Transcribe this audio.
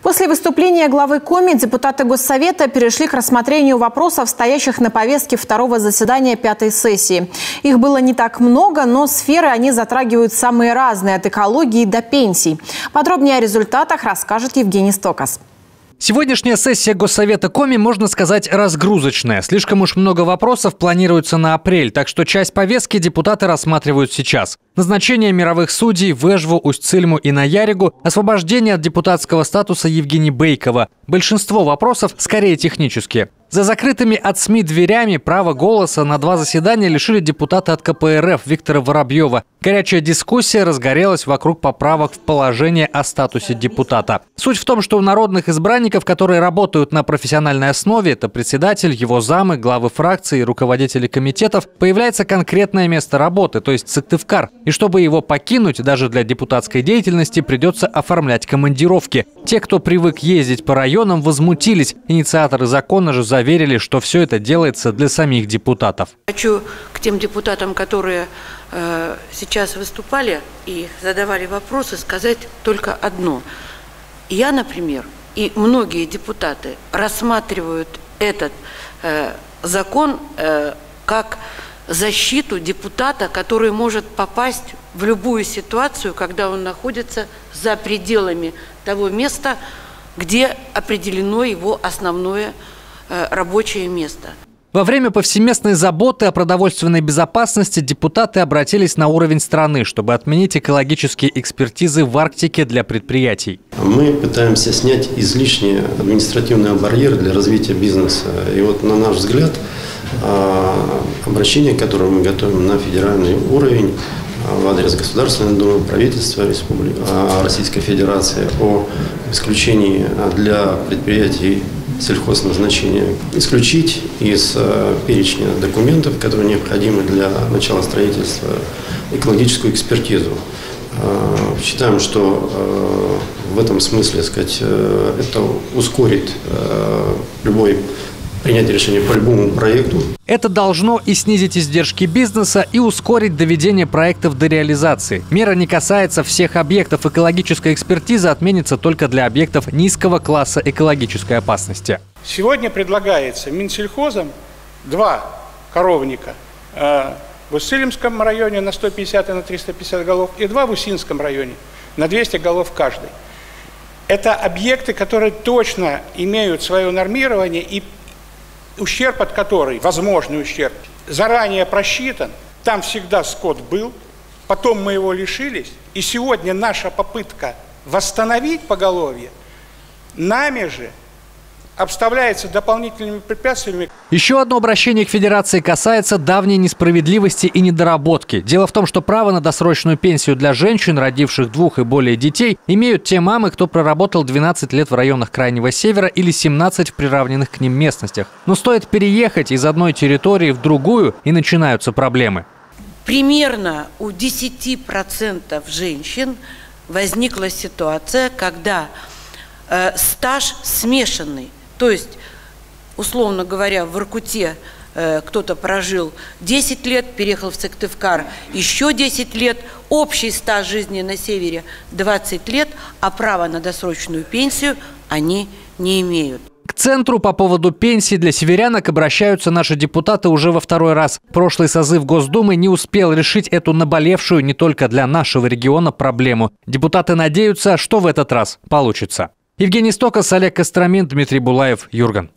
После выступления главы Коми депутаты Госсовета перешли к рассмотрению вопросов, стоящих на повестке второго заседания 5-й сессии. Их было не так много, но сферы они затрагивают самые разные, от экологии до пенсий. Подробнее о результатах расскажет Евгений Стокас. Сегодняшняя сессия Госсовета Коми, можно сказать, разгрузочная. Слишком уж много вопросов планируется на апрель, так что часть повестки депутаты рассматривают сейчас. Назначение мировых судей в Эжву, Усть-Цильму и Наяригу, освобождение от депутатского статуса Евгения Бейкова. Большинство вопросов скорее технические. За закрытыми от СМИ дверями право голоса на 2 заседания лишили депутата от КПРФ Виктора Воробьева. Горячая дискуссия разгорелась вокруг поправок в положение о статусе депутата. Суть в том, что у народных избранников, которые работают на профессиональной основе, это председатель, его замы, главы фракций и руководители комитетов, появляется конкретное место работы, то есть Сыктывкар. И чтобы его покинуть, даже для депутатской деятельности придется оформлять командировки. Те, кто привык ездить по районам, возмутились. Инициаторы закона же заверили, что все это делается для самих депутатов. Хочу к тем депутатам, которые сейчас выступали и задавали вопросы, сказать только одно. Я, например, и многие депутаты рассматривают этот закон как защиту депутата, который может попасть в любую ситуацию, когда он находится за пределами того места, где определено его основное рабочее место. Во время повсеместной заботы о продовольственной безопасности депутаты обратились на уровень страны, чтобы отменить экологические экспертизы в Арктике для предприятий. Мы пытаемся снять излишние административные барьеры для развития бизнеса. И вот, на наш взгляд, обращение, которое мы готовим на федеральный уровень в адрес Государственной Думы, правительства Российской Федерации о исключении для предприятий сельхозназначения, исключить из перечня документов, которые необходимы для начала строительства, экологическую экспертизу. Считаем, что в этом смысле, это ускорит любой принятие решения по любому проекту. Это должно и снизить издержки бизнеса, и ускорить доведение проектов до реализации. Мера не касается всех объектов. Экологическая экспертиза отменится только для объектов низкого класса экологической опасности. Сегодня предлагается Минсельхозом 2 коровника в Усть-Цильмском районе на 150 и на 350 голов и 2 в Усинском районе на 200 голов каждый. Это объекты, которые точно имеют свое нормирование, и ущерб от которой, возможный ущерб, заранее просчитан. Там всегда скот был, потом мы его лишились. И сегодня наша попытка восстановить поголовье нами же обставляется дополнительными препятствиями. Еще одно обращение к Федерации касается давней несправедливости и недоработки. Дело в том, что право на досрочную пенсию для женщин, родивших 2 и более детей, имеют те мамы, кто проработал 12 лет в районах Крайнего Севера или 17 в приравненных к ним местностях. Но стоит переехать из одной территории в другую, и начинаются проблемы. Примерно у 10% женщин возникла ситуация, когда стаж смешанный. То есть, условно говоря, в Воркуте кто-то прожил 10 лет, переехал в Сыктывкар еще 10 лет, общий стаж жизни на севере 20 лет, а права на досрочную пенсию они не имеют. К центру по поводу пенсий для северянок обращаются наши депутаты уже во 2-й раз. Прошлый созыв Госдумы не успел решить эту наболевшую не только для нашего региона проблему. Депутаты надеются, что в этот раз получится. Евгений Стокас, Олег Костромин, Дмитрий Булаев, Юрган.